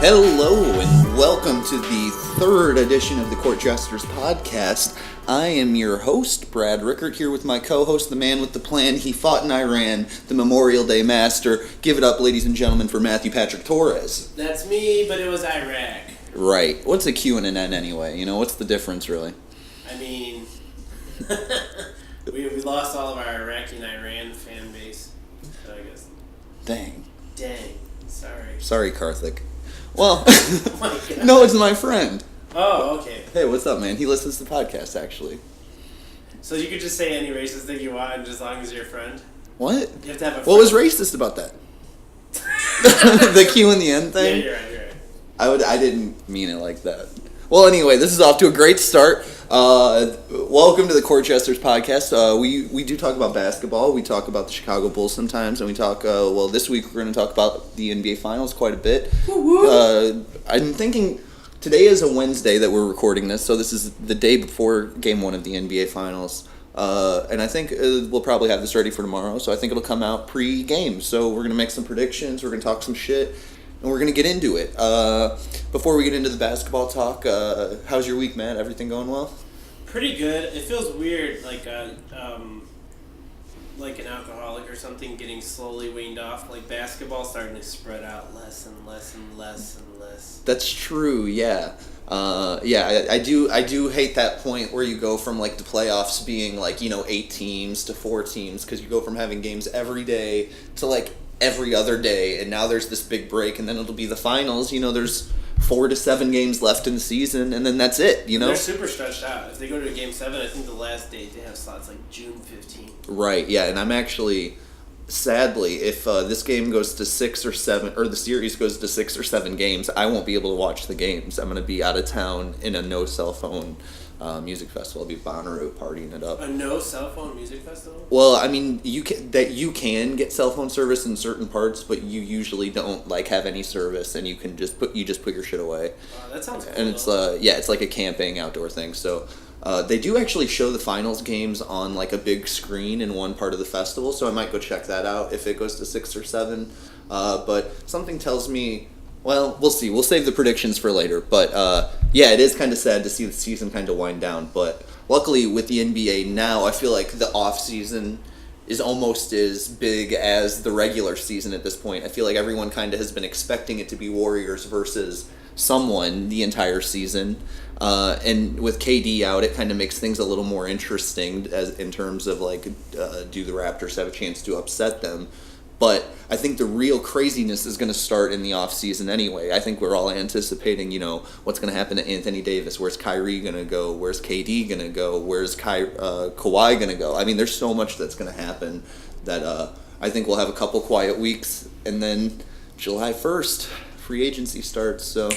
Hello and welcome to the third edition of the Court Jesters podcast. I am your host, Brad Rickert, here with my co-host, the man with the plan. He fought in Iran, the Memorial Day master. Give it up, ladies and gentlemen, for Matthew Patrick Torres. That's me, but it was Iraq. Right. What's a Q and an N anyway? You know, what's the difference, really? I mean, we lost all of our Iraqi and Iran fan base, so I guess. Dang. Sorry, Karthik. Well, oh my God. No, it's my friend. Oh, okay. Hey, what's up, man? He listens to the podcast, actually. So you could just say any racist thing you want, as long as you're a friend? What? You have to have a friend. What was racist about that? The Q and the N thing? Yeah, you're right. I didn't mean it like that. Well, anyway, this is off to a great start. Welcome to the Court Jesters podcast. We do talk about basketball. We talk about the Chicago Bulls sometimes, and we talk, this week we're going to talk about the NBA Finals quite a bit. I'm thinking today is a Wednesday that we're recording this, so this is the day before Game 1 of the NBA Finals. And I think we'll probably have this ready for tomorrow, so I think it'll come out pre-game. So we're going to make some predictions, we're going to talk some shit, and we're going to get into it. Before we get into the basketball talk, how's your week, Matt? Everything going well? Pretty good. It feels weird, like an alcoholic or something getting slowly weaned off. Like basketball starting to spread out less and less and less and less. That's true, yeah. I do hate that point where you go from like the playoffs being like, 8 teams to 4 teams, because you go from having games every day to like every other day, and now there's this big break, and then it'll be the finals. There's 4 to 7 games left in the season, and then that's it. They're super stretched out. If they go to a game 7, I think the last date they have slots like June 15th. Right, yeah, and I'm actually, sadly, if this game goes to 6 or 7, or the series goes to 6 or 7 games, I won't be able to watch the games. I'm going to be out of town in a no cell phone music festival. I'll be Bonnaroo partying it up. A no cell phone music festival? Well, I mean, you can get cell phone service in certain parts, but you usually don't like have any service, and you can just put your shit away. That sounds cool. And it's it's like a camping outdoor thing. So they do actually show the finals games on like a big screen in one part of the festival, so I might go check that out if it goes to 6 or 7. But something tells me, well, we'll see. We'll save the predictions for later. But it is kind of sad to see the season kind of wind down. But luckily with the NBA now, I feel like the off season is almost as big as the regular season at this point. I feel like everyone kind of has been expecting it to be Warriors versus someone the entire season. And with KD out, it kind of makes things a little more interesting in terms of like, do the Raptors have a chance to upset them? But I think the real craziness is going to start in the offseason anyway. I think we're all anticipating, what's going to happen to Anthony Davis. Where's Kyrie going to go? Where's KD going to go? Where's Kawhi going to go? I mean, there's so much that's going to happen that I think we'll have a couple quiet weeks. And then July 1st, free agency starts. So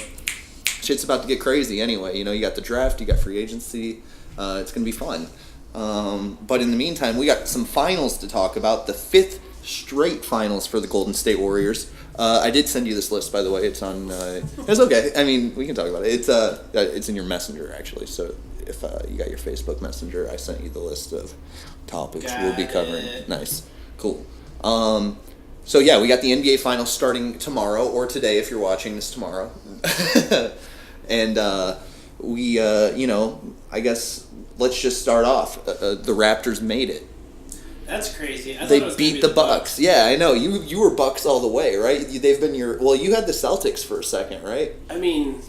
shit's about to get crazy anyway. You got the draft, you got free agency. It's going to be fun. But in the meantime, we got some finals to talk about. The 5th straight finals for the Golden State Warriors. I did send you this list, by the way. It's on. It's okay. I mean, we can talk about it. It's in your messenger actually. So if you got your Facebook Messenger, I sent you the list of topics we'll be covering. Nice, cool. So yeah, we got the NBA Finals starting tomorrow or today if you're watching this tomorrow, and I guess let's just start off. The Raptors made it. That's crazy. They beat the Bucks. Yeah, I know. You were Bucks all the way, right? They've been you had the Celtics for a second, right? I mean,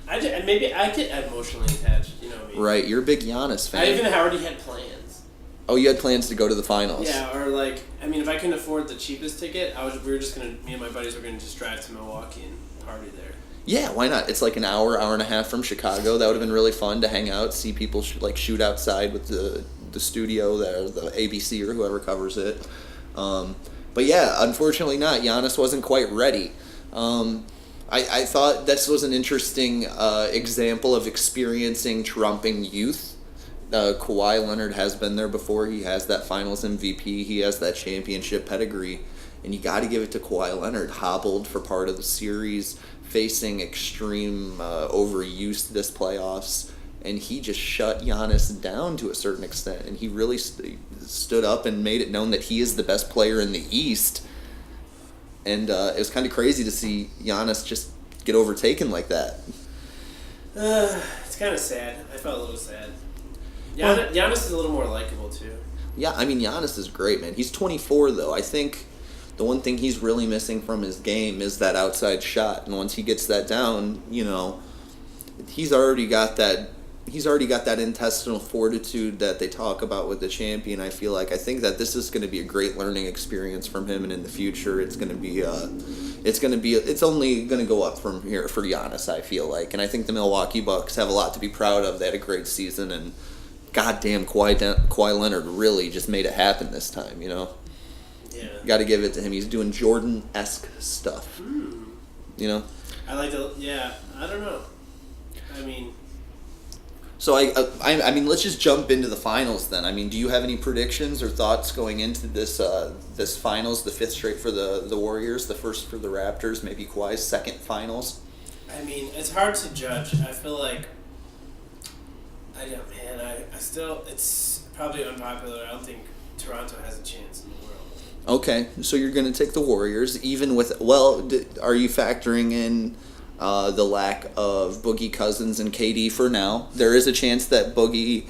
maybe I get emotionally attached, you know what I mean? Right, you're a big Giannis fan. I even already had plans. Oh, you had plans to go to the finals? Yeah, or if I couldn't afford the cheapest ticket, me and my buddies were gonna just drive to Milwaukee and party there. Yeah, why not? It's like an hour and a half from Chicago. That would have been really fun to hang out, see people shoot outside with the studio there, the ABC or whoever covers it. But yeah, unfortunately not. Giannis wasn't quite ready. I thought this was an interesting example of experiencing trumping youth. Kawhi Leonard has been there before. He has that finals MVP. He has that championship pedigree. And you got to give it to Kawhi Leonard. Hobbled for part of the series, facing extreme overuse this playoffs. And he just shut Giannis down to a certain extent. And he really stood up and made it known that he is the best player in the East. And it was kind of crazy to see Giannis just get overtaken like that. It's kind of sad. I felt a little sad. Giannis is a little more likable, too. Yeah, I mean, Giannis is great, man. He's 24, though. I think the one thing he's really missing from his game is that outside shot. And once he gets that down, you know, he's already got that intestinal fortitude that they talk about with the champion. I think that this is going to be a great learning experience from him, and in the future it's only going to go up from here for Giannis, I feel like. And I think the Milwaukee Bucks have a lot to be proud of. They had a great season, and goddamn, Kawhi Leonard really just made it happen this time, you know? Yeah. Got to give it to him. He's doing Jordan-esque stuff. You know? I like to, yeah, I don't know. I mean... So, I mean, let's just jump into the finals then. I mean, do you have any predictions or thoughts going into this this finals, the fifth straight for the Warriors, the first for the Raptors, maybe Kawhi's second finals? I mean, it's hard to judge. I feel like... I still, it's probably unpopular. I don't think Toronto has a chance in the world. Okay, so you're going to take the Warriors, even with, are you factoring in the lack of Boogie Cousins and KD for now? There is a chance that Boogie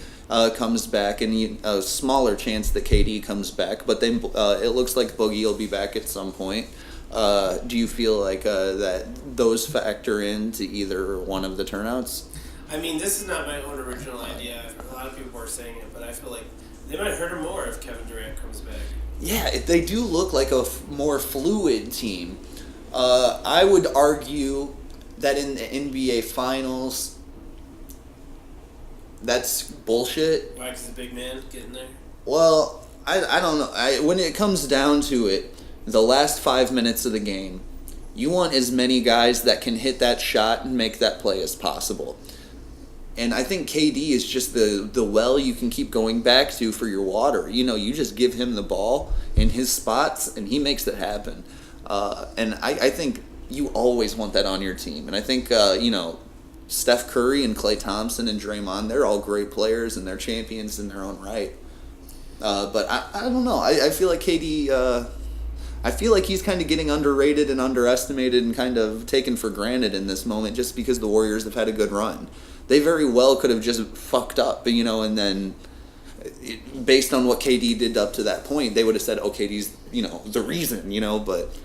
comes back, and a smaller chance that KD comes back, but then it looks like Boogie will be back at some point. Do you feel like that those factor into either one of the turnouts? I mean, this is not my own original idea. A lot of people are saying it, but I feel like they might hurt him more if Kevin Durant comes back. Yeah, they do look like a more fluid team. I would argue that in the NBA Finals, that's bullshit. Why? Because the big man getting there? Well, I don't know. When it comes down to it, the last 5 minutes of the game, you want as many guys that can hit that shot and make that play as possible. And I think KD is just the well you can keep going back to for your water. You know, you just give him the ball in his spots, and he makes it happen. And I think you always want that on your team. And I think, Steph Curry and Klay Thompson and Draymond, they're all great players, and they're champions in their own right. But I don't know. I feel like KD... I feel like he's kind of getting underrated and underestimated and kind of taken for granted in this moment just because the Warriors have had a good run. They very well could have just fucked up, and then based on what KD did up to that point, they would have said, oh, KD's, the reason, but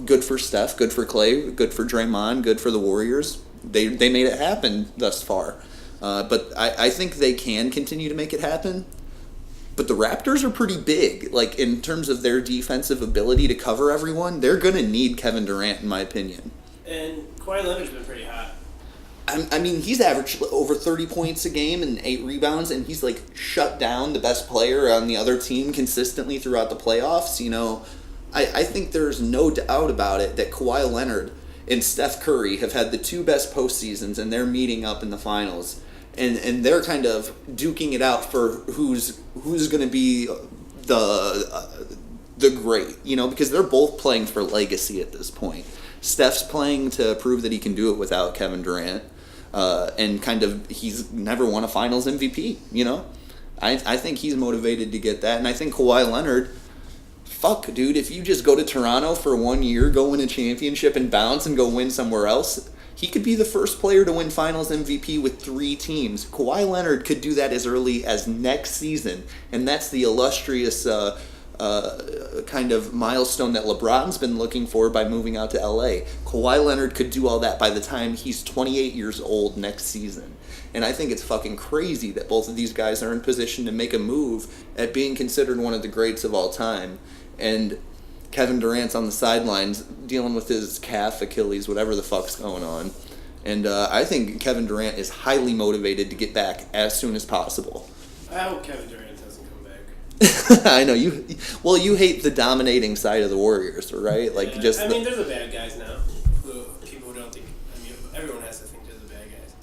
good for Steph, good for Klay, good for Draymond, good for the Warriors. They made it happen thus far. But I think they can continue to make it happen. But the Raptors are pretty big. Like, in terms of their defensive ability to cover everyone, they're going to need Kevin Durant, in my opinion. And Kawhi Leonard's been pretty hot. I mean, he's averaged over 30 points a game and 8 rebounds, and he's, shut down the best player on the other team consistently throughout the playoffs. I think there's no doubt about it that Kawhi Leonard and Steph Curry have had the two best postseasons, and they're meeting up in the finals. And they're kind of duking it out for who's going to be the great, because they're both playing for legacy at this point. Steph's playing to prove that he can do it without Kevin Durant, and kind of he's never won a Finals MVP. I think he's motivated to get that, and I think Kawhi Leonard. Fuck, dude, if you just go to Toronto for 1 year, go win a championship and bounce and go win somewhere else. He could be the first player to win Finals MVP with 3 teams. Kawhi Leonard could do that as early as next season, and that's the illustrious kind of milestone that LeBron's been looking for by moving out to LA. Kawhi Leonard could do all that by the time he's 28 years old next season. And I think it's fucking crazy that both of these guys are in position to make a move at being considered one of the greats of all time. And Kevin Durant's on the sidelines dealing with his calf, Achilles, whatever the fuck's going on. And I think Kevin Durant is highly motivated to get back as soon as possible. I hope Kevin Durant doesn't come back. I know. You hate the dominating side of the Warriors, right? Yeah. They're the bad guys now. People who don't think... everyone has to think they're the bad guys.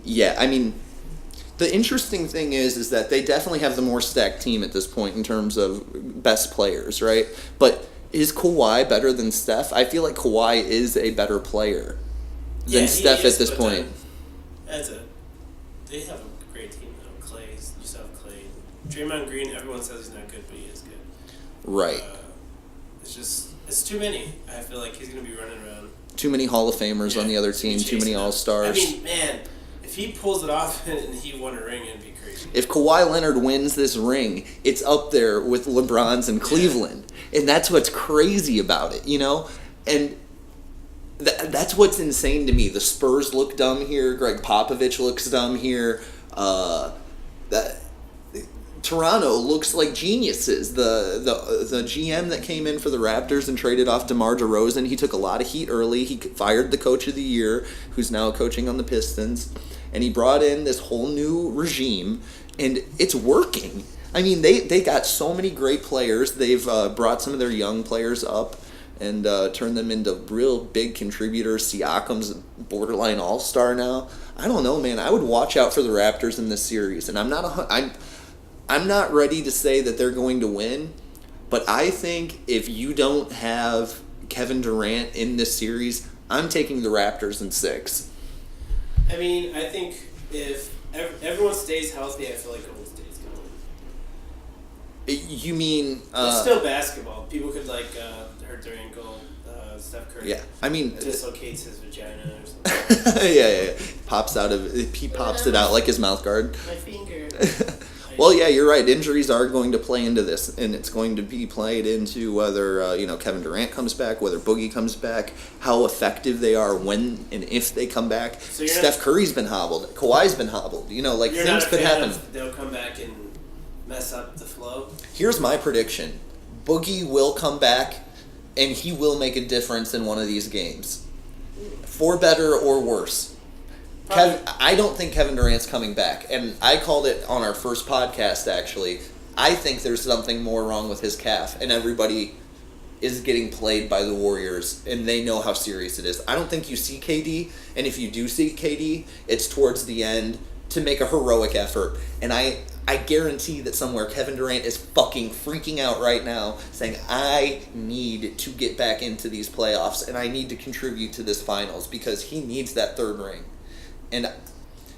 Yeah, the interesting thing is that they definitely have the more stacked team at this point in terms of best players, right? But is Kawhi better than Steph? I feel like Kawhi is a better player than Steph at this point. They have a great team now. Klay, you still have Klay. Draymond Green, everyone says he's not good, but he is good. Right. It's just, It's too many. I feel like he's going to be running around. Too many Hall of Famers on the other team. Too many All-Stars. I mean, man, if he pulls it off and he won a ring, it'd be crazy. If Kawhi Leonard wins this ring, it's up there with LeBron's in Cleveland. And that's what's crazy about it, you know? And that's what's insane to me. The Spurs look dumb here. Greg Popovich looks dumb here. Toronto looks like geniuses. The GM that came in for the Raptors and traded off DeMar DeRozan, he took a lot of heat early. He fired the coach of the year, who's now coaching on the Pistons. And he brought in this whole new regime, and it's working. I mean, they got so many great players. They've brought some of their young players up and turned them into real big contributors. Siakam's borderline all-star now. I don't know, man. I would watch out for the Raptors in this series, and I'm not ready to say that they're going to win, but I think if you don't have Kevin Durant in this series, I'm taking the Raptors in 6. I mean, I think if everyone stays healthy, I feel like Golden State's going to win. You mean... it's still basketball. People could, hurt their ankle. Steph Curry. Yeah, I mean... dislocates his vagina or something. yeah. He pops it out like his mouth guard. My finger. Well, yeah, you're right. Injuries are going to play into this, and it's going to be played into whether Kevin Durant comes back, whether Boogie comes back, how effective they are when and if they come back. So Steph Curry's been hobbled, Kawhi's been hobbled. Things could happen. They'll come back and mess up the flow. Here's my prediction: Boogie will come back, and he will make a difference in one of these games, for better or worse. I don't think Kevin Durant's coming back, and I called it on our first podcast, actually. I think there's something more wrong with his calf, and everybody is getting played by the Warriors, and they know how serious it is. I don't think you see KD, and if you do see KD, it's towards the end to make a heroic effort, and I guarantee that somewhere Kevin Durant is fucking freaking out right now, saying, I need to get back into these playoffs, and I need to contribute to this finals, because he needs that third ring. And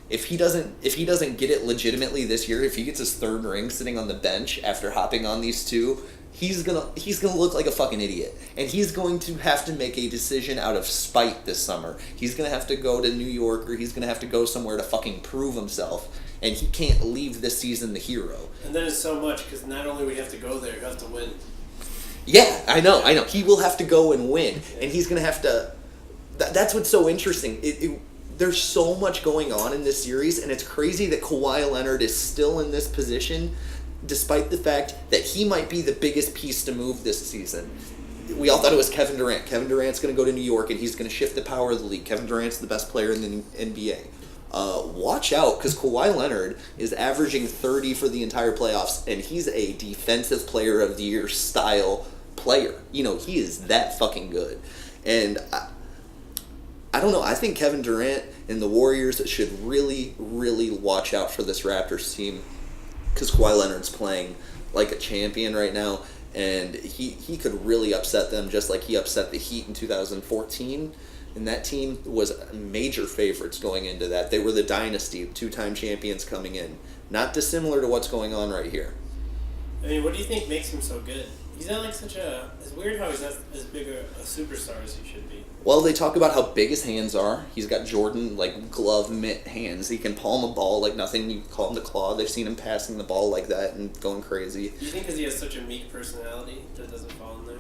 if he doesn't get it legitimately this year, if he gets his third ring sitting on the bench after hopping on these two, he's gonna look like a fucking idiot. And he's going to have to make a decision out of spite this summer. He's gonna have to go to New York, or he's gonna have to go somewhere to fucking prove himself. And he can't leave this season the hero. And then it's so much, because not only would you have to go there, you have to win. Yeah, I know. He will have to go and win. And he's gonna have to... That's what's so interesting. There's so much going on in this series, and it's crazy that Kawhi Leonard is still in this position, despite the fact that he might be the biggest piece to move this season. We all thought it was Kevin Durant. Kevin Durant's going to go to New York, and he's going to shift the power of the league. Kevin Durant's the best player in the NBA. Watch out, because Kawhi Leonard is averaging 30 for the entire playoffs, and he's a defensive player of the year style player. He is that fucking good. And I don't know. I think Kevin Durant and the Warriors should really, really watch out for this Raptors team, because Kawhi Leonard's playing like a champion right now, and he could really upset them just like he upset the Heat in 2014. And that team was major favorites going into that. They were the dynasty, 2-time champions coming in. Not dissimilar to what's going on right here. I mean, what do you think makes him so good? He's not it's weird how he's not as big a superstar as he should be. Well, they talk about how big his hands are. He's got Jordan, glove mitt hands. He can palm a ball like nothing. You call him the claw. They've seen him passing the ball like that and going crazy. Do you think because he has such a meek personality that doesn't fall in there?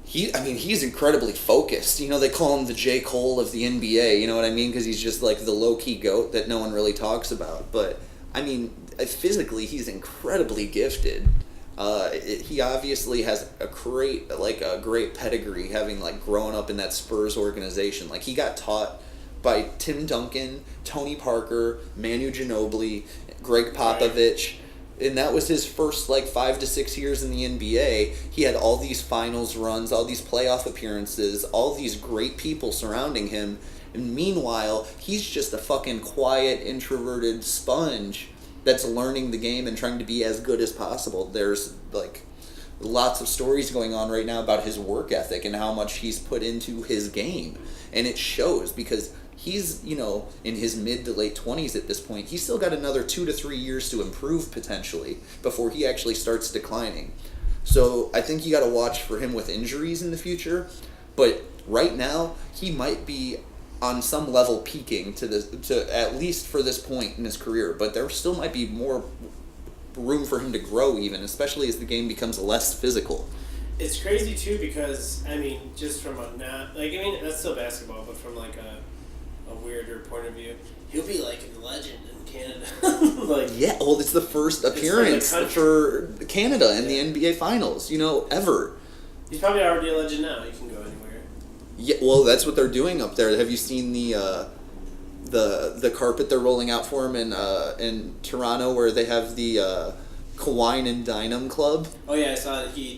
He's incredibly focused. They call him the J. Cole of the NBA, you know what I mean? Because he's just the low-key GOAT that no one really talks about. But, physically, he's incredibly gifted. He obviously has a great pedigree, having grown up in that Spurs organization. He got taught by Tim Duncan, Tony Parker, Manu Ginobili, Greg Popovich, and that was his first 5 to 6 years in the NBA. He had all these finals runs, all these playoff appearances, all these great people surrounding him, and meanwhile he's just a fucking quiet, introverted sponge that's learning the game and trying to be as good as possible. There's lots of stories going on right now about his work ethic and how much he's put into his game, and it shows because he's in his mid to late 20s at this point. He's still got another 2 to 3 years to improve potentially before he actually starts declining. So I think you got to watch for him with injuries in the future. But right now, he might be on some level peaking to at least for this point in his career. But there still might be more room for him to grow, even, especially as the game becomes less physical. It's crazy too because just from that's still basketball, but from like a weirder point of view, he'll be like a legend in Canada. It's the first appearance for Canada in the NBA Finals, ever. He's probably already a legend now. He can go anywhere. Yeah, well, that's what they're doing up there. Have you seen the carpet they're rolling out for him in Toronto, where they have the Kawhi and Dynam Club? Oh yeah, I saw that he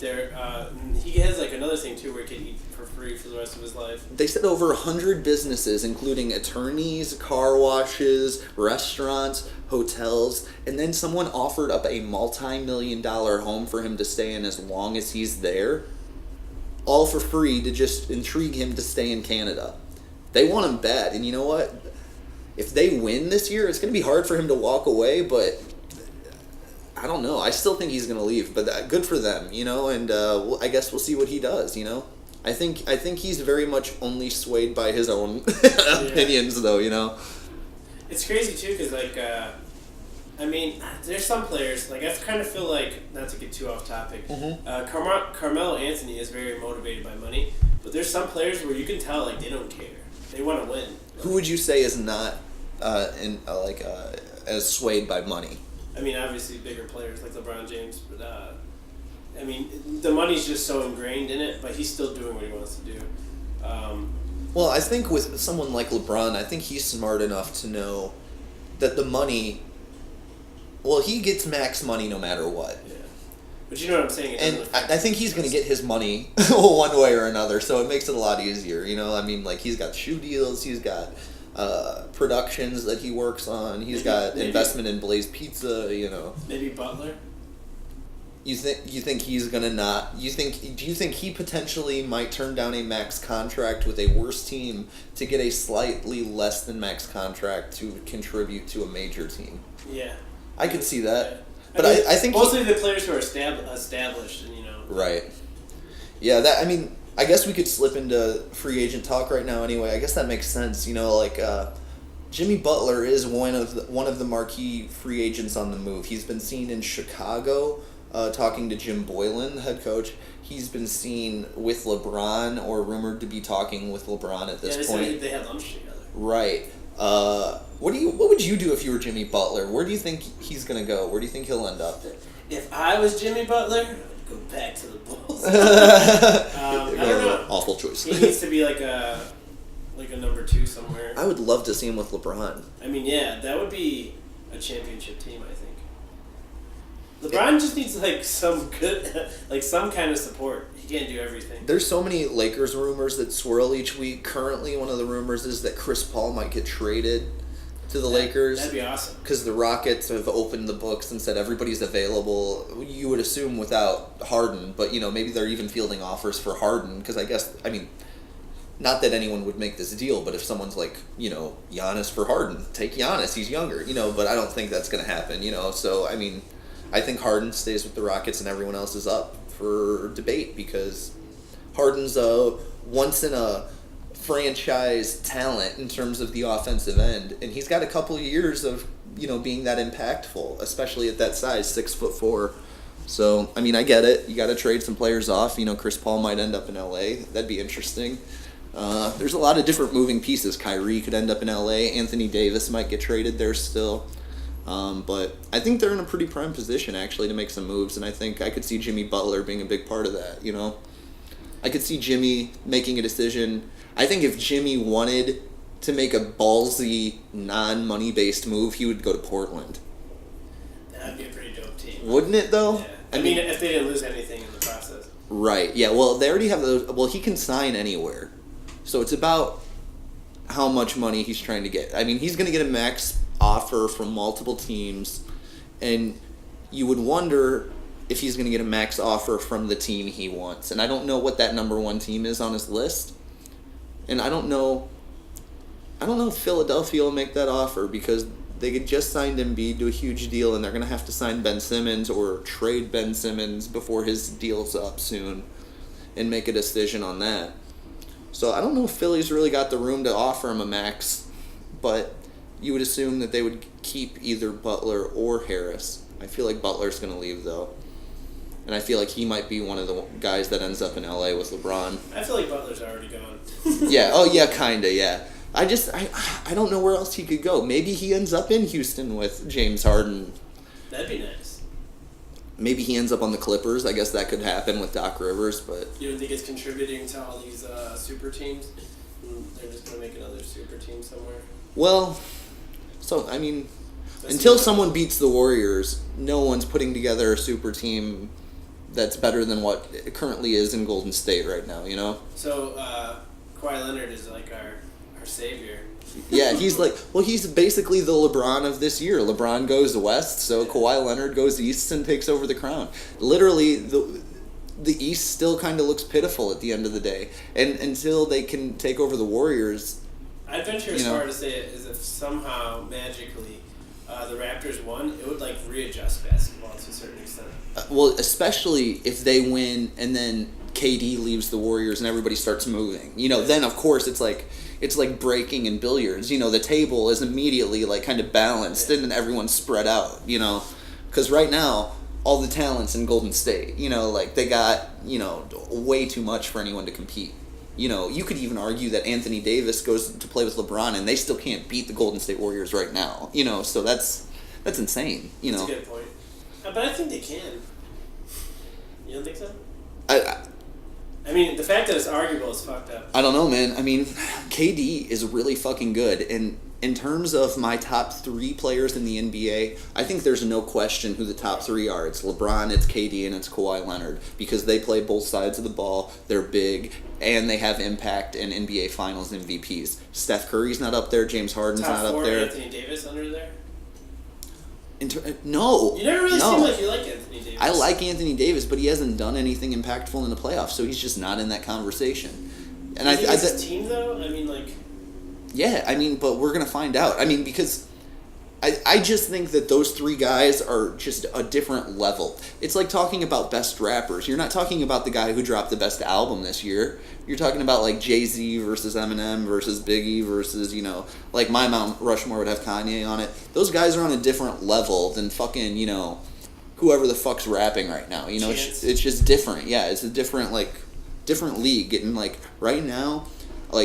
has like another thing too where he can eat for free for the rest of his life. They said over 100 businesses, including attorneys, car washes, restaurants, hotels, and then someone offered up a multi-million-dollar home for him to stay in as long as he's there, all for free to just intrigue him to stay in Canada. They want him bad, and you know what? If they win this year, it's going to be hard for him to walk away, but I don't know. I still think he's going to leave, but good for them, and I guess we'll see what he does, I think he's very much only swayed by his own opinions, though, It's crazy, too, because, there's some players, I kind of feel like, not to get too off topic, Carmelo Anthony is very motivated by money, but there's some players where you can tell, they don't care. They want to win. Who would you say is not as swayed by money? Obviously bigger players like LeBron James, but the money's just so ingrained in it, but he's still doing what he wants to do. Well, I think with someone like LeBron, I think he's smart enough to know that the money, he gets max money no matter what. Yeah. But you know what I'm saying? And I think he's going to get his money one way or another, so it makes it a lot easier. He's got shoe deals, he's got productions that he works on, he's got investment in Blaze Pizza, Maybe Butler? You think he's gonna not? Do you think he potentially might turn down a max contract with a worse team to get a slightly less than max contract to contribute to a major team? Yeah, I could see that, yeah. But I think mostly the players who are established, and right. Yeah, I guess we could slip into free agent talk right now. Anyway, I guess that makes sense. Jimmy Butler is one of the marquee free agents on the move. He's been seen in Chicago. Talking to Jim Boylan, the head coach. He's been seen with LeBron, or rumored to be talking with LeBron at this point. They had lunch together. Right. What would you do if you were Jimmy Butler? Where do you think he's gonna go? Where do you think he'll end up? If I was Jimmy Butler, I'd go back to the Bulls. I don't know. Awful choice. He needs to be like a number 2 somewhere. I would love to see him with LeBron. That would be a championship team, I think. LeBron just needs some good, some kind of support. He can't do everything. There's so many Lakers rumors that swirl each week. Currently, one of the rumors is that Chris Paul might get traded to the Lakers. That'd be awesome. Because the Rockets have opened the books and said everybody's available. You would assume without Harden, but maybe they're even fielding offers for Harden. Because not that anyone would make this deal, but if someone's Giannis for Harden, take Giannis. He's younger, but I don't think that's going to happen. So I think Harden stays with the Rockets and everyone else is up for debate because Harden's a once-in-a-franchise talent in terms of the offensive end, and he's got a couple of years of being that impactful, especially at that size, 6'4". So I get it. You got to trade some players off. Chris Paul might end up in LA. That'd be interesting. There's a lot of different moving pieces. Kyrie could end up in LA. Anthony Davis might get traded there still. But I think they're in a pretty prime position, actually, to make some moves, and I think I could see Jimmy Butler being a big part of that, I could see Jimmy making a decision. I think if Jimmy wanted to make a ballsy, non-money-based move, he would go to Portland. That'd be a pretty dope team. Wouldn't it, though? Yeah. I mean, if they didn't lose anything in the process. Right, yeah, well, they already have those. Well, he can sign anywhere. So it's about how much money he's trying to get. He's going to get a max offer from multiple teams, and you would wonder if he's going to get a max offer from the team he wants. And I don't know what that number 1 team is on his list. And I don't know if Philadelphia will make that offer because They could just sign Embiid to a huge deal, and they're going to have to sign Ben Simmons or trade Ben Simmons before his deal's up soon and make a decision on that. So I don't know if Philly's really got the room to offer him a max, but you would assume that they would keep either Butler or Harris. I feel like Butler's going to leave, though. And I feel like he might be one of the guys that ends up in LA with LeBron. I feel like Butler's already gone. Yeah, kinda, yeah. I don't know where else he could go. Maybe he ends up in Houston with James Harden. That'd be nice. Maybe he ends up on the Clippers. I guess that could happen with Doc Rivers, but... You don't think it's contributing to all these super teams? They're just going to make another super team somewhere? Well, until someone beats the Warriors, no one's putting together a super team that's better than what it currently is in Golden State right now, you know? So, Kawhi Leonard is like our savior. Yeah, he's basically the LeBron of this year. LeBron goes west, so Kawhi Leonard goes east and takes over the crown. Literally, the East still kind of looks pitiful at the end of the day. And until they can take over the Warriors... I'd venture as far to say it is if somehow, magically, the Raptors won, it would, readjust basketball to a certain extent. Well, especially if they win and then KD leaves the Warriors and everybody starts moving. Then, of course, it's like breaking in billiards. The table is immediately, kind of balanced and then everyone's spread out, Because right now, all the talent's in Golden State. They got, way too much for anyone to compete. You could even argue that Anthony Davis goes to play with LeBron and they still can't beat the Golden State Warriors right now. So that's insane. That's a good point. But I think they can. You don't think so? I mean, the fact that it's arguable is fucked up. I don't know, man. I mean, KD is really fucking good. And in terms of my top 3 players in the NBA, I think there's no question who the top 3 are. It's LeBron, it's KD, and it's Kawhi Leonard. Because they play both sides of the ball, they're big, and they have impact in NBA Finals MVPs. Steph Curry's not up there, James Harden's top not 4, up there. Anthony Davis under there? No. You never really seem like you like Anthony Davis. I like Anthony Davis, but he hasn't done anything impactful in the playoffs, so he's just not in that conversation. And I think his team, though? I mean, Yeah, but we're going to find out. Because I just think that those 3 guys are just a different level. It's like talking about best rappers. You're not talking about the guy who dropped the best album this year. You're talking about, Jay-Z versus Eminem versus Biggie versus, my Mount Rushmore would have Kanye on it. Those guys are on a different level than fucking, whoever the fuck's rapping right now. It's just different. Yeah, it's a different league. Getting, right now,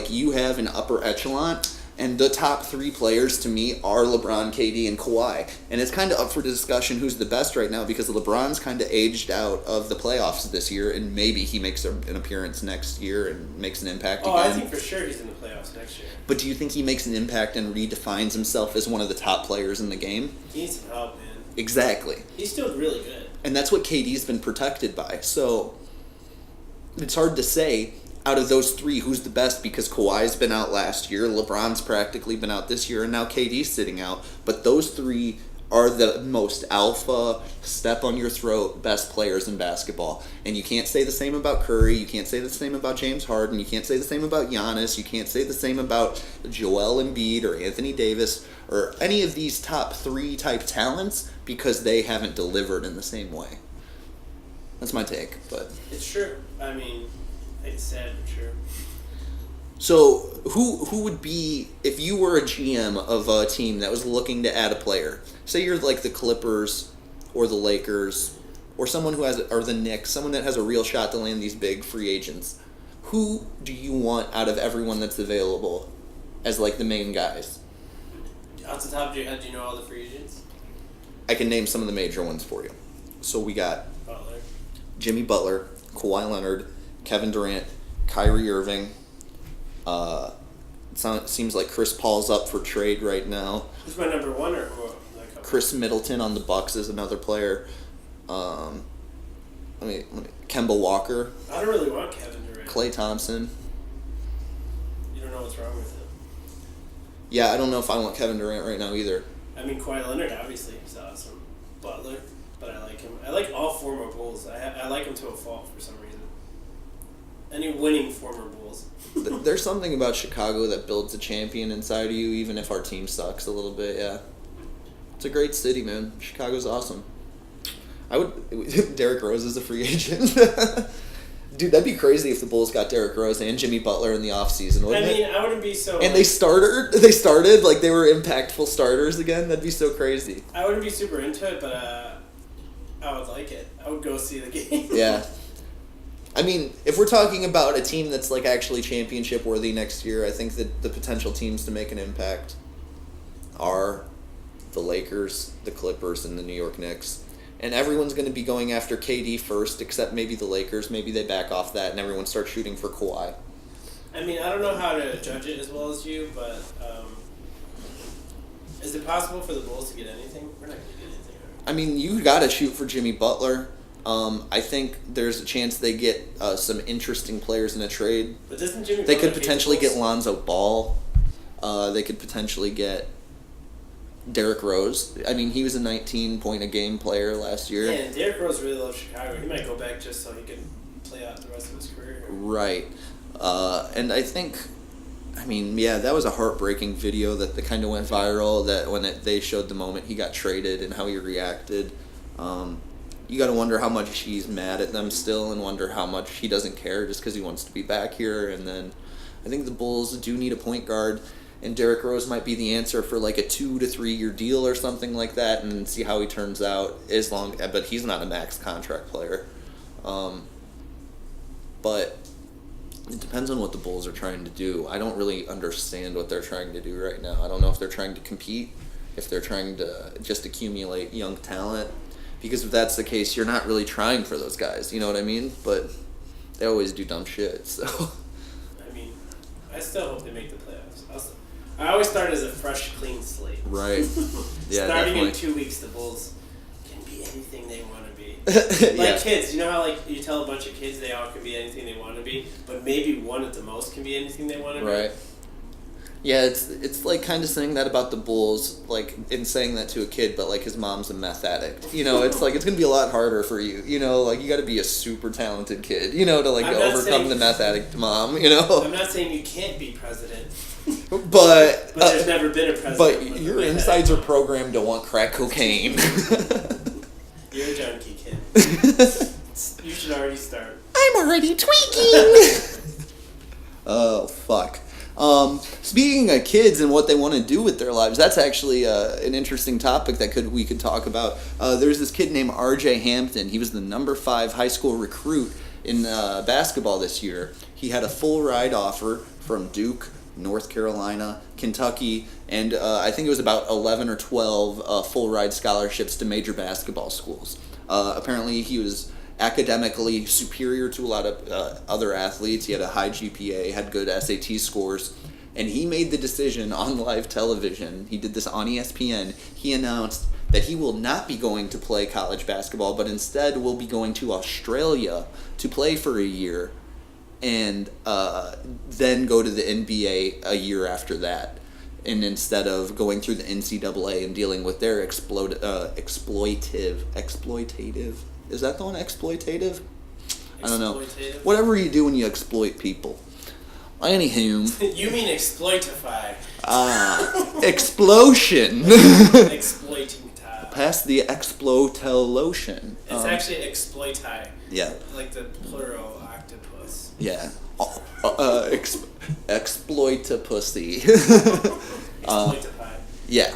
you have an upper echelon, and the top 3 players to me are LeBron, KD, and Kawhi. And it's kind of up for discussion who's the best right now because LeBron's kind of aged out of the playoffs this year, and maybe he makes an appearance next year and makes an impact again. I think for sure he's in the playoffs next year. But do you think he makes an impact and redefines himself as one of the top players in the game? He needs some help, man. Exactly. He's still really good. And that's what KD's been protected by. So it's hard to say out of those 3 who's the best because Kawhi's been out last year, LeBron's practically been out this year, and now KD's sitting out. But those 3 are the most alpha, step on your throat, best players in basketball. And you can't say the same about Curry, you can't say the same about James Harden, you can't say the same about Giannis, you can't say the same about Joel Embiid or Anthony Davis or any of these top 3 type talents because they haven't delivered in the same way. That's my take, but... It's true. It's sad but true. So, who would be, if you were a GM of a team that was looking to add a player, say you're like the Clippers or the Lakers or someone who has, or the Knicks, someone that has a real shot to land these big free agents, who do you want out of everyone that's available as the main guys? Off the top of your head, do you know all the free agents? I can name some of the major ones for you. So we got Butler. Jimmy Butler, Kawhi Leonard, Kevin Durant, Kyrie Irving. It seems like Chris Paul's up for trade right now. Who's my number 1 or who? Chris Middleton on the Bucks is another player. Kemba Walker. I don't really want Kevin Durant. Klay Thompson. You don't know what's wrong with him. Yeah, I don't know if I want Kevin Durant right now either. Kawhi Leonard obviously is awesome. Butler, but I like him. I like all former Bulls. I like him to a fault for some reason. Any winning former Bulls. There's something about Chicago that builds a champion inside of you, even if our team sucks a little bit, yeah. It's a great city, man. Chicago's awesome. Derrick Rose is a free agent. Dude, that'd be crazy if the Bulls got Derrick Rose and Jimmy Butler in the offseason, wouldn't it? I wouldn't be so... And they started, like they were impactful starters again. That'd be so crazy. I wouldn't be super into it, but I would like it. I would go see the game. Yeah. I mean, if we're talking about a team that's like actually championship worthy next year, I think that the potential teams to make an impact are the Lakers, the Clippers, and the New York Knicks. And everyone's going to be going after KD first, except maybe the Lakers. Maybe they back off that and everyone starts shooting for Kawhi. I mean, I don't know how to judge it as well as you, but is it possible for the Bulls to get anything? We're not going to get anything. I mean, you got to shoot for Jimmy Butler. I think there's a chance they get some interesting players in a trade. But doesn't Jimmy They Butler could potentially hate the get Bulls? Lonzo Ball. They could potentially get Derrick Rose. I mean, he was a 19-point-a-game player last year. Yeah, and Derrick Rose really loves Chicago. He might go back just so he can play out the rest of his career. Right. And I think, I mean, yeah, that was a heartbreaking video that kind of went viral, that when they showed the moment he got traded and how he reacted. You got to wonder how much he's mad at them still and wonder how much he doesn't care just because he wants to be back here. And then I think the Bulls do need a point guard, and Derrick Rose might be the answer for like a 2 to 3 year deal or something like that, and see how he turns out. But he's not a max contract player. But it depends on what the Bulls are trying to do. I don't really understand what they're trying to do right now. I don't know if they're trying to compete, if they're trying to just accumulate young talent. Because if that's the case, you're not really trying for those guys. You know what I mean? But they always do dumb shit. So. I mean, I still hope they make the playoffs. I always start as a fresh, clean slate. Right. Yeah, Starting definitely. in 2 weeks, the Bulls can be anything they want to be. Yeah. Kids, you know how like you tell a bunch of kids they all can be anything they want to be, but maybe one at the most can be anything they want to be. Right. Yeah, it's like kind of saying that about the Bulls, like in saying that to a kid, but like his mom's a meth addict. You know, it's like it's gonna be a lot harder for you. You know, like you got to be a super talented kid. You know, to like overcome the meth addict mom. You know. I'm not saying you can't be president. But there's never been a president. But your insides are programmed to want crack cocaine. You're a junkie, kid. You should already start. I'm already tweaking. Oh fuck. Speaking of kids and what they want to do with their lives, that's actually an interesting topic that we could talk about. There's this kid named RJ Hampton. He was the number 5 high school recruit in basketball this year. He had a full ride offer from Duke, North Carolina, Kentucky, and I think it was about 11 or 12 full ride scholarships to major basketball schools. Apparently he was academically superior to a lot of other athletes. He had a high GPA, had good SAT scores, and he made the decision on live television. He did this on ESPN. He announced that he will not be going to play college basketball, but instead will be going to Australia to play for a year and then go to the NBA a year after that. And instead of going through the NCAA and dealing with their exploitative, is that the one? Exploitative? I don't know. Whatever you do when you exploit people. Anywho. You mean exploitify. Explosion. Exploiting time. Past the exploitolotion. It's actually exploiti. Yeah. Like the plural octopus. Yeah. Exploitapussy. Exploitify. Yeah.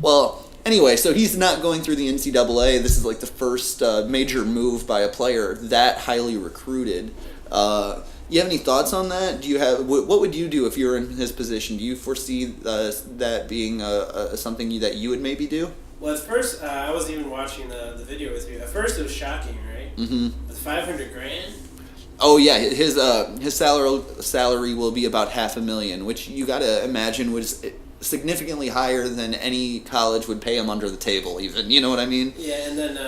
Well, anyway, so he's not going through the NCAA. This is like the first major move by a player that highly recruited. You have any thoughts on that? Do you have what would you do if you were in his position? Do you foresee that being something that you would maybe do? Well, at first, I wasn't even watching the video with you. At first, it was shocking, right? Mm-hmm. With $500,000. Oh yeah, his salary will be about $500,000, which you got to imagine was significantly higher than any college would pay him under the table. Even, you know what I mean? Yeah, and then.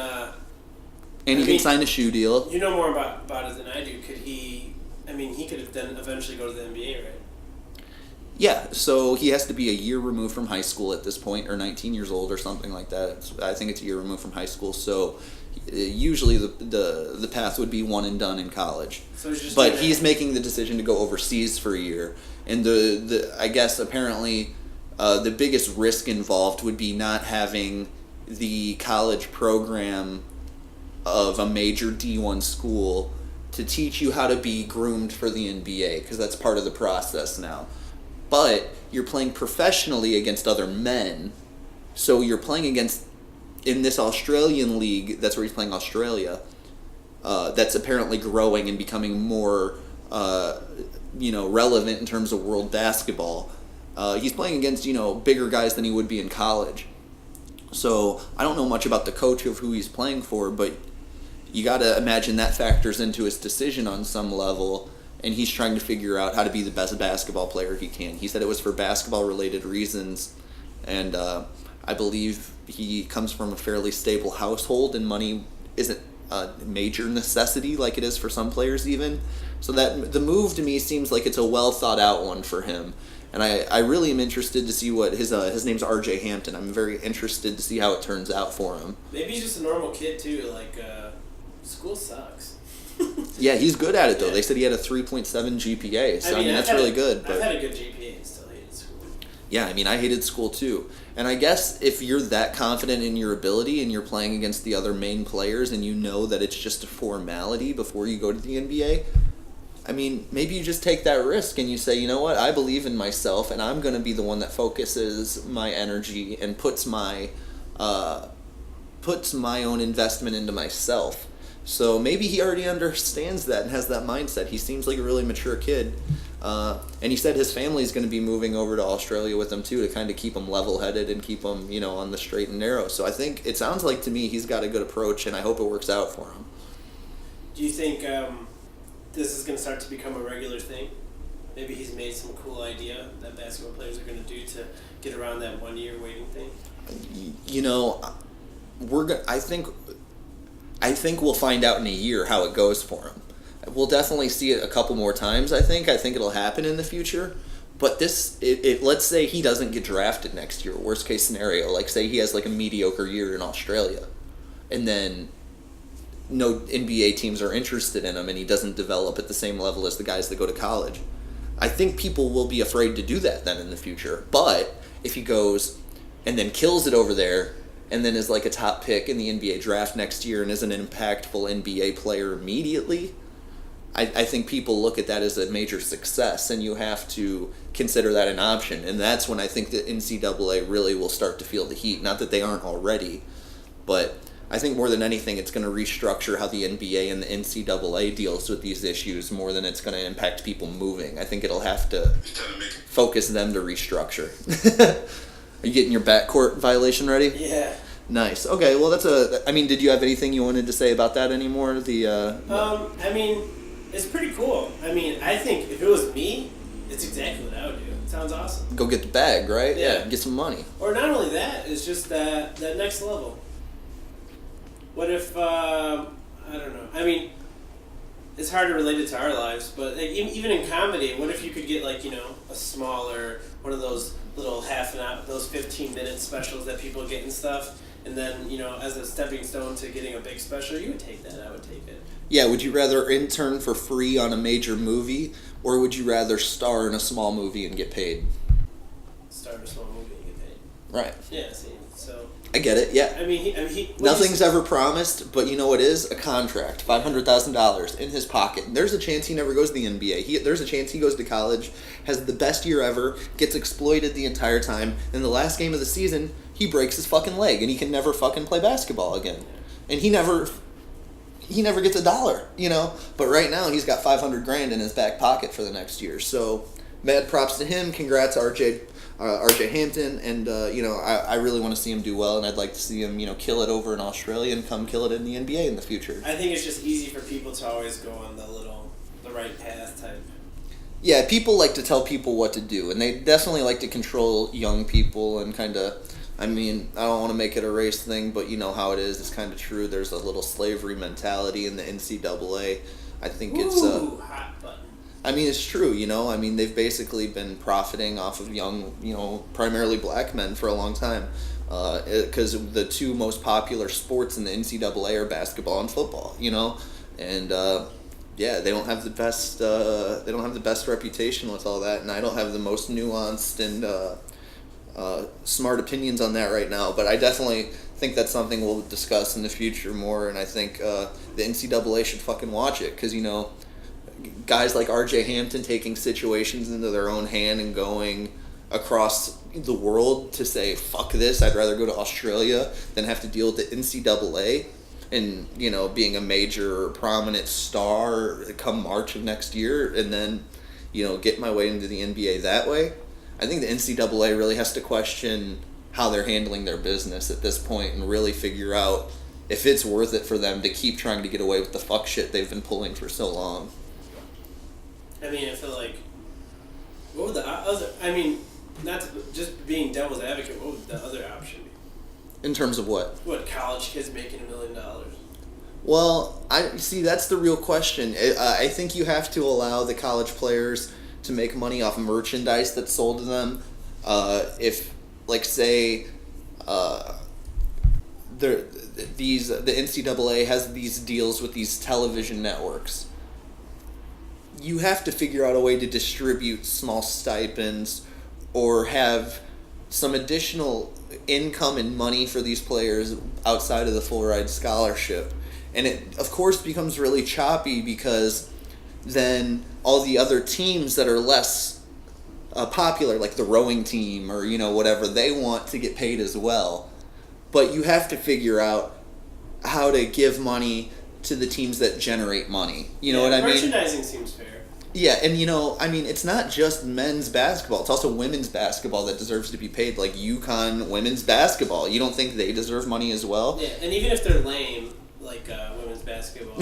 And he can sign a shoe deal. You know more about it than I do. Could he? I mean, he could then eventually go to the NBA, right? Yeah, so he has to be a year removed from high school at this point, or 19 years old or something like that. I think it's a year removed from high school, so usually the path would be one and done in college. So he's making the decision to go overseas for a year, and the I guess apparently the biggest risk involved would be not having the college program of a major D1 school to teach you how to be groomed for the NBA, because that's part of the process now. But you're playing professionally against other men, so you're playing against, in this Australian league, that's where he's playing Australia, that's apparently growing and becoming more relevant in terms of world basketball. He's playing against, bigger guys than he would be in college. So I don't know much about the coach of who he's playing for, but you got to imagine that factors into his decision on some level, and he's trying to figure out how to be the best basketball player he can. He said it was for basketball-related reasons, and I believe he comes from a fairly stable household, and money isn't a major necessity like it is for some players even. So that the move to me seems like it's a well-thought-out one for him. And I really am interested to see what his name's RJ Hampton. I'm very interested to see how it turns out for him. Maybe he's just a normal kid too. School sucks. Yeah, he's good at it though. They said he had a 3.7 GPA, so that's really good. But I've had a good GPA and still hated school. Yeah, I hated school too. And I guess if you're that confident in your ability and you're playing against the other main players and you know that it's just a formality before you go to the NBA, maybe you just take that risk and you say, you know what, I believe in myself and I'm going to be the one that focuses my energy and puts my own investment into myself. So maybe he already understands that and has that mindset. He seems like a really mature kid. And he said his family's going to be moving over to Australia with him too to kind of keep him level-headed and keep him, on the straight and narrow. So I think it sounds like to me he's got a good approach, and I hope it works out for him. Do you think this is going to start to become a regular thing? Maybe he's made some cool idea that basketball players are going to do to get around that 1-year waiting thing? I think we'll find out in a year how it goes for him. We'll definitely see it a couple more times, I think. I think it'll happen in the future. But let's say he doesn't get drafted next year, worst case scenario. Like, say he has, a mediocre year in Australia. And then no NBA teams are interested in him and he doesn't develop at the same level as the guys that go to college. I think people will be afraid to do that then in the future. But if he goes and then kills it over there and then is a top pick in the NBA draft next year and is an impactful NBA player immediately, I think people look at that as a major success, and you have to consider that an option. And that's when I think the NCAA really will start to feel the heat. Not that they aren't already, but I think more than anything it's going to restructure how the NBA and the NCAA deals with these issues more than it's going to impact people moving. I think it'll have to focus them to restructure. Are you getting your backcourt violation ready? Yeah. Nice. Okay, well did you have anything you wanted to say about that anymore? It's pretty cool. I think if it was me, it's exactly what I would do. It sounds awesome. Go get the bag, right? Yeah, get some money. Or not only that, it's just that next level. What if, I don't know. It's hard to relate it to our lives, but even in comedy, what if you could get, a smaller, one of those little half an hour, those 15-minute specials that people get and stuff, and then, as a stepping stone to getting a big special, you would take that. I would take it. Yeah, would you rather intern for free on a major movie, or would you rather star in a small movie and get paid? Star in a small movie and get paid. Right. Yeah, see, so... I get it, yeah. Nothing's ever promised, but you know what is? A contract. $500,000 in his pocket. There's a chance he never goes to the NBA. There's a chance he goes to college, has the best year ever, gets exploited the entire time, and the last game of the season, he breaks his fucking leg, and he can never fucking play basketball again. And he never gets a dollar, But right now, he's got $500,000 in his back pocket for the next year. So, mad props to him. Congrats, RJ Hampton, and I really want to see him do well, and I'd like to see him kill it over in Australia and come kill it in the NBA in the future. I think it's just easy for people to always go on the right path type. Yeah, people like to tell people what to do, and they definitely like to control young people and kind of. I don't want to make it a race thing, but you know how it is. It's kind of true. There's a little slavery mentality in the NCAA. I think it's hot button. It's true, they've basically been profiting off of young, primarily black men for a long time. Because the two most popular sports in the NCAA are basketball and football, And, they don't have the best reputation with all that, and I don't have the most nuanced and smart opinions on that right now, but I definitely think that's something we'll discuss in the future more, and I think the NCAA should fucking watch it, because, guys like R.J. Hampton taking situations into their own hand and going across the world to say, fuck this, I'd rather go to Australia than have to deal with the NCAA and, being a major prominent star come March of next year, and then, get my way into the NBA that way. I think the NCAA really has to question how they're handling their business at this point and really figure out if it's worth it for them to keep trying to get away with the fuck shit they've been pulling for so long. I mean, I feel like, what would the other, not to, just being devil's advocate, what would the other option be? In terms of what? What, college kids making $1 million? Well, I see, that's the real question. I think you have to allow the college players to make money off merchandise that's sold to them. If, like, say, the NCAA has these deals with these television networks, you have to figure out a way to distribute small stipends or have some additional income and money for these players outside of the full ride scholarship. And it, of course, becomes really choppy because then all the other teams that are less popular, like the rowing team or, whatever, they want to get paid as well. But you have to figure out how to give money to the teams that generate money. You know what I mean? Merchandising seems fair. Yeah, and it's not just men's basketball. It's also women's basketball that deserves to be paid, like UConn women's basketball. You don't think they deserve money as well? Yeah, and even if they're lame, like women's basketball.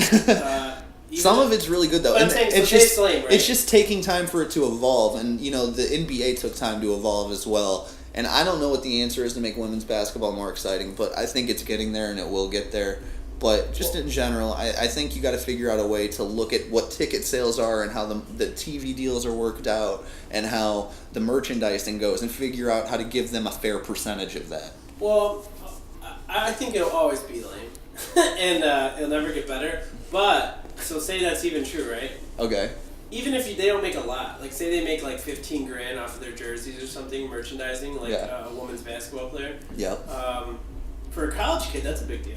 Some of it's really good, though. But And I'm saying, it's so just lame, right? It's just taking time for it to evolve, and the NBA took time to evolve as well. And I don't know what the answer is to make women's basketball more exciting, but I think it's getting there, and it will get there. But just in general, I think you got to figure out a way to look at what ticket sales are and how the TV deals are worked out and how the merchandising goes, and figure out how to give them a fair percentage of that. Well, I think it'll always be lame, and it'll never get better. But so say that's even true, right? Okay. Even if they don't make a lot, like say they make like $15,000 off of their jerseys or something, merchandising, like a women's basketball player. Yep. For a college kid, that's a big deal.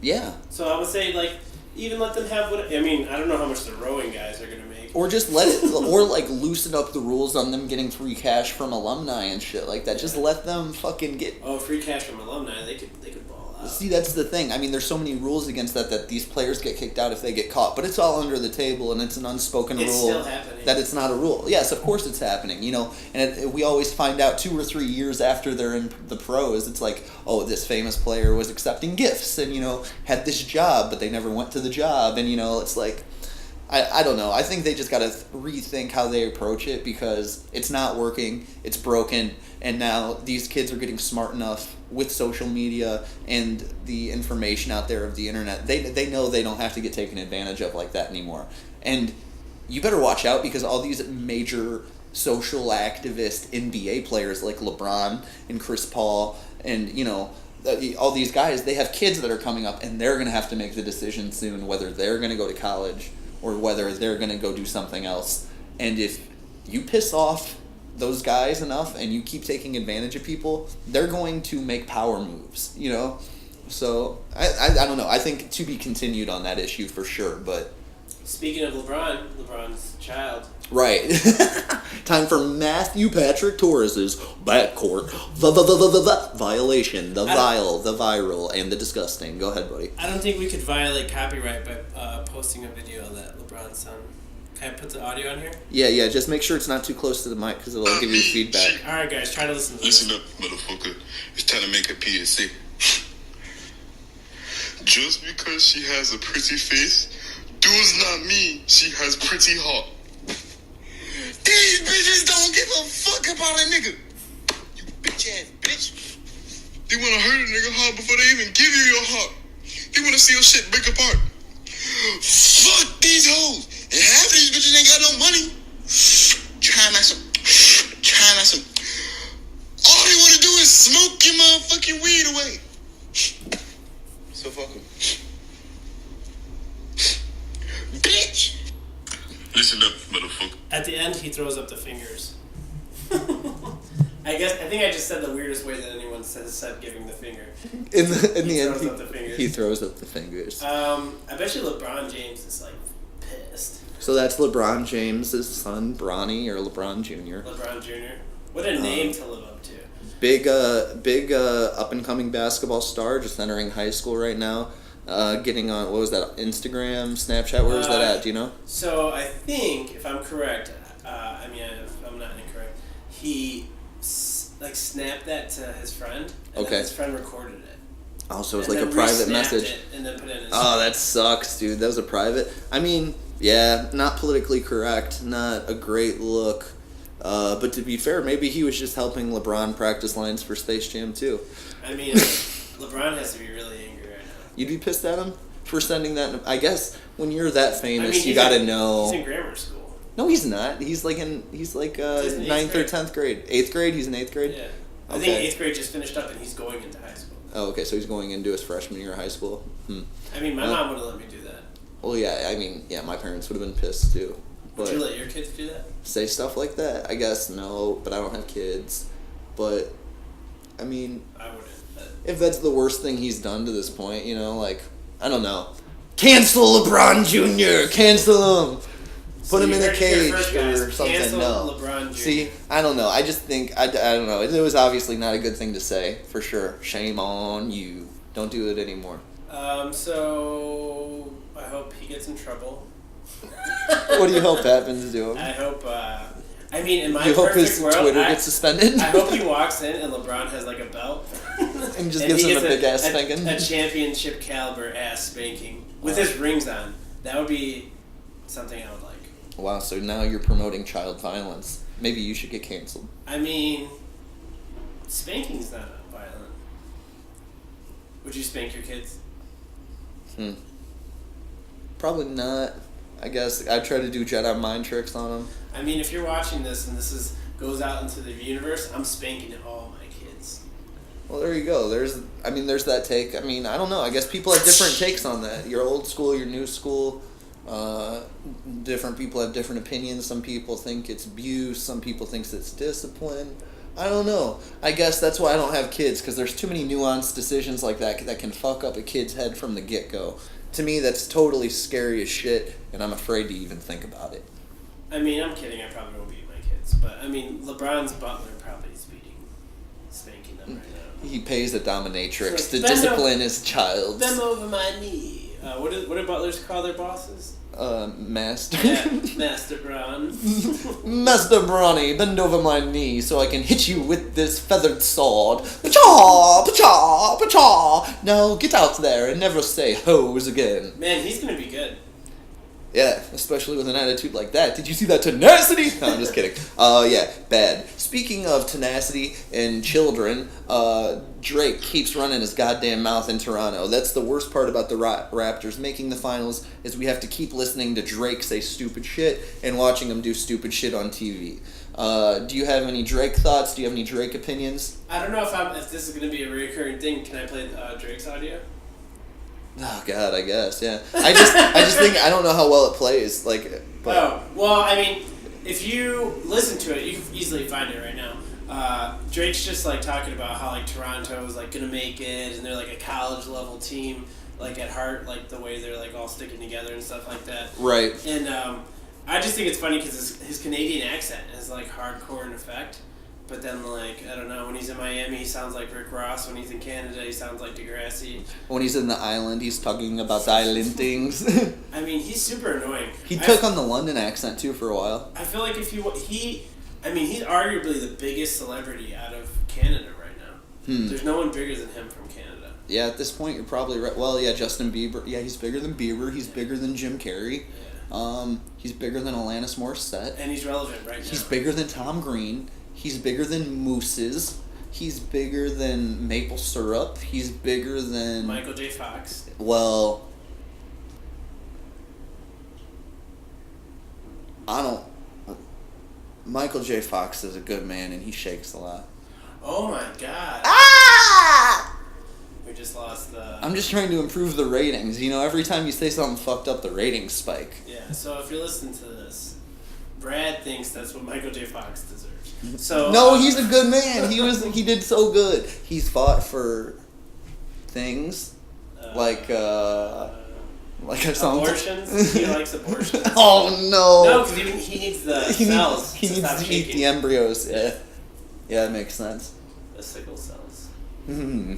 Yeah. So I would say, like, even let them have what... I mean, I don't know how much the rowing guys are going to make. Or just let it... or, loosen up the rules on them getting free cash from alumni and shit like that. Yeah. Just let them fucking get... Oh, free cash from alumni. They could ball out. See, that's the thing. I mean, there's so many rules against that these players get kicked out if they get caught. But it's all under the table, and it's an unspoken rule. It's still happening. That it's not a rule. Yes, of course it's happening, And we always find out 2 or 3 years after they're in the pros, it's like, oh, this famous player was accepting gifts and, had this job, but they never went to the job. And, it's like... I don't know. I think they just got to rethink how they approach it, because it's not working, it's broken, and now these kids are getting smart enough with social media and the information out there of the internet. They know they don't have to get taken advantage of like that anymore. And you better watch out, because all these major social activist NBA players like LeBron and Chris Paul and, all these guys, they have kids that are coming up, and they're going to have to make the decision soon whether they're going to go to college or whether they're going to go do something else. And if you piss off those guys enough and you keep taking advantage of people, they're going to make power moves, So, I don't know. I think to be continued on that issue for sure, but... Speaking of LeBron's child. Right. Time for Matthew Patrick Torres' backcourt violation. The viral, and the disgusting. Go ahead, buddy. I don't think we could violate copyright by posting a video that LeBron's son. Can I put the audio on here? Yeah. Just make sure it's not too close to the mic, because it'll give you feedback. All right, guys, try to listen to this. Listen up, motherfucker. It's time to make a PSA. Just because she has a pretty face does not mean she has pretty heart. These bitches don't give a fuck about a nigga. You bitch ass bitch. They want to hurt a nigga hard before they even give you your heart. They want to see your shit break apart. Fuck these hoes. And half of these bitches ain't got no money. Trying not some. All they want to do is smoke your motherfucking weed away. So fuck them. Bitch. Listen up, motherfucker. At the end, he throws up the fingers. I think I just said the weirdest way that anyone said giving the finger. In the end, throws up the fingers. he throws up the fingers. I bet you LeBron James is like pissed. So that's LeBron James' son, Bronny, or LeBron Jr. LeBron Jr. What a name to live up to. Big up and coming basketball star, just entering high school right now. Getting on, what was that, Instagram, Snapchat? Where was that at? Do you know? So I think, if I'm correct, if I'm not incorrect, he snapped that to his friend, and then his friend recorded it. Oh, so it was like a private message. And then put it in his that sucks, dude. That was a private. I mean, yeah, not politically correct, not a great look. But to be fair, maybe he was just helping LeBron practice lines for Space Jam too. I mean, LeBron has to be really angry right now. You'd be pissed at him for sending that? I guess when you're that famous, you gotta know. He's in grammar school. No, he's not. He's like 9th or 10th grade. 8th grade? He's in 8th grade? Yeah. I think 8th grade just finished up and he's going into high school. Oh, okay, so he's going into his freshman year of high school. I mean, my mom would have let me do that. Well, yeah, I mean, my parents would have been pissed too. But would you let your kids do that? Say stuff like that? I guess no, but I don't have kids. But, I mean, I wouldn't. If that's the worst thing he's done to this point, I don't know. Cancel LeBron Jr. Cancel him. Put him in a cage or something. Cancel no. LeBron Jr. See, I don't know. I just think I don't know. It was obviously not a good thing to say for sure. Shame on you. Don't do it anymore. So I hope he gets in trouble. What do you hope happens to him? I hope. In my you hope perfect his world, Twitter gets suspended. I hope he walks in and LeBron has like a belt and just gives him a big ass spanking. A championship caliber ass spanking with his rings on. That would be something I would like. Wow, so now you're promoting child violence. Maybe you should get canceled. I mean, spanking's not violent. Would you spank your kids? Probably not. I guess I'd try to do Jedi mind tricks on them. I mean, if you're watching this and this goes out into the universe, I'm spanking all my kids. Well, there you go. There's that take. I mean, I don't know. I guess people have different takes on that. Your old school, your new school. Different people have different opinions. Some people think it's abuse. Some people think it's discipline. I don't know. I guess that's why I don't have kids, because there's too many nuanced decisions like that can fuck up a kid's head from the get-go. To me, that's totally scary as shit, and I'm afraid to even think about it. I mean, I'm kidding. I probably won't beat my kids. But, I mean, LeBron's butler probably is spanking them right now. He pays a dominatrix to discipline his child. Bend over my knee. What do butlers call their bosses? Master. Yeah, Master Bron. Master Bronny, bend over my knee so I can hit you with this feathered sword. Pachaw, pachaw, pachaw. Now get out there and never say hoes again. Man, he's gonna be good. Yeah, especially with an attitude like that. Did you see that tenacity? No, I'm just kidding. Yeah, bad. Speaking of tenacity and children, Drake keeps running his goddamn mouth in Toronto. That's the worst part about the Raptors making the finals, is we have to keep listening to Drake say stupid shit and watching him do stupid shit on TV. Do you have any Drake thoughts? Do you have any Drake opinions? I don't know if this is going to be a recurring thing. Can I play Drake's audio? Oh God, I guess, yeah. I just think I don't know how well it plays. But. Oh well, I mean, if you listen to it, you can easily find it right now. Drake's just talking about how Toronto is gonna make it, and they're a college level team, at heart, the way they're all sticking together and stuff like that. Right. And I just think it's funny because his Canadian accent is hardcore in effect. But then, I don't know, when he's in Miami, he sounds like Rick Ross. When he's in Canada, he sounds like Degrassi. When he's in the island, he's talking about the island things. I mean, he's super annoying. He took on the London accent, too, for a while. I feel like he's arguably the biggest celebrity out of Canada right now. There's no one bigger than him from Canada. Yeah, at this point, you're probably right. Well, yeah, Justin Bieber. Yeah, he's bigger than Bieber. He's bigger than Jim Carrey. Yeah. He's bigger than Alanis Morissette. And he's relevant right now. He's bigger than Tom Green. He's bigger than Mooses. He's bigger than maple syrup. He's bigger than... Michael J. Fox. Well... I don't... Michael J. Fox is a good man, and he shakes a lot. Oh my God. Ah! We just lost the... I'm just trying to improve the ratings. Every time you say something fucked up, the ratings spike. Yeah, so if you're listening to this... Brad thinks that's what Michael J. Fox deserves. So No, he's a good man. He did so good. He's fought for things like abortions. He likes abortions. Oh no! No, because he needs the cells. He to needs stop to shaking. eat the embryos. Yeah, it makes sense. The sickle cells. Hmm.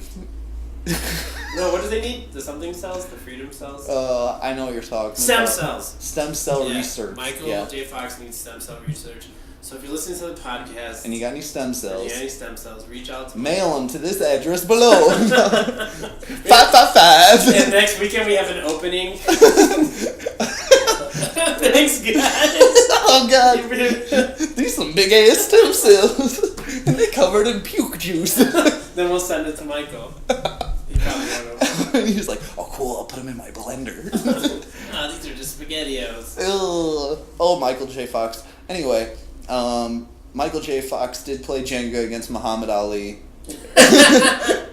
No, what do they need? The something cells? The freedom cells? I know what you're talking Stem about. cells. Stem cell Yeah, research. Michael Yeah. J. Fox needs stem cell research. So if you're listening to the podcast And you got any stem and cells? you got any stem cells, reach out to me. Mail them to this address below. 555. And next weekend we have an opening. Thanks, guys. Oh god. These some big ass stem cells. And they covered in puke juice. Then we'll send it to Michael. He probably won't open. He's like, oh cool, I'll put them in my blender. These are just SpaghettiOs. Ugh. Oh, Michael J. Fox. Anyway, Michael J. Fox did play Jenga against Muhammad Ali.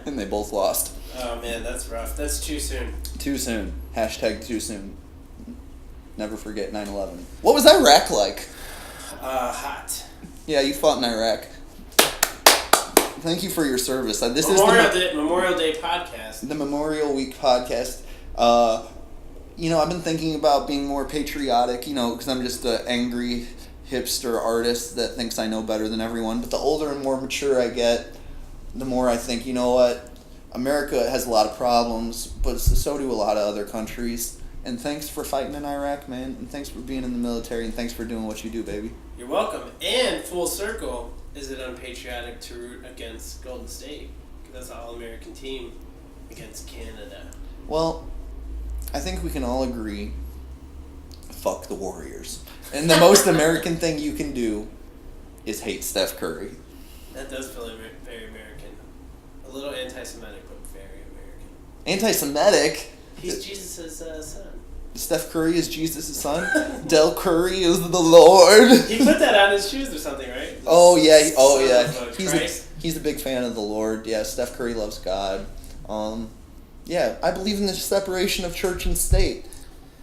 And they both lost. Oh man, that's rough. That's too soon. Too soon. Hashtag too soon. Never forget 9/11. What was Iraq like? Hot. Yeah, you fought in Iraq. Thank you for your service. This Memorial Day podcast. the Memorial Week podcast. I've been thinking about being more patriotic, because I'm just an angry hipster artist that thinks I know better than everyone. But the older and more mature I get, the more I think, you know what? America has a lot of problems, but so do a lot of other countries. And thanks for fighting in Iraq, man. And thanks for being in the military. And thanks for doing what you do, baby. You're welcome. And full circle, is it unpatriotic to root against Golden State? Because that's an all-American team against Canada. Well, I think we can all agree, fuck the Warriors. And the most American thing you can do is hate Steph Curry. That does feel very American. A little anti-Semitic, but very American. Anti-Semitic? He's Jesus' son. Steph Curry is Jesus' son? Del Curry is the Lord? He put that on his shoes or something, right? Oh, yeah. Son of Christ. He's a big fan of the Lord. Yeah, Steph Curry loves God. Yeah, I believe in the separation of church and state.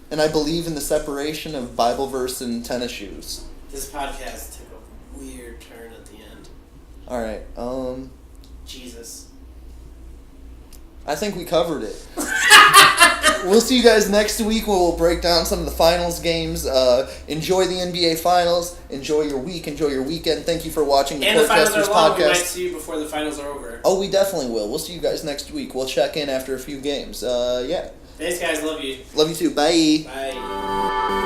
And I believe in the separation of Bible verse and tennis shoes. This podcast took a weird turn at the end. All right. Jesus. I think we covered it. We'll see you guys next week where we'll break down some of the finals games. Enjoy the NBA finals. Enjoy your week. Enjoy your weekend. Thank you for watching the And the finals Podcasters are long. podcast. We might see you before the finals are over. Oh, we definitely will. We'll see you guys next week. We'll check in after a few games. Yeah. Thanks, guys. Love you. Love you too. Bye. Bye.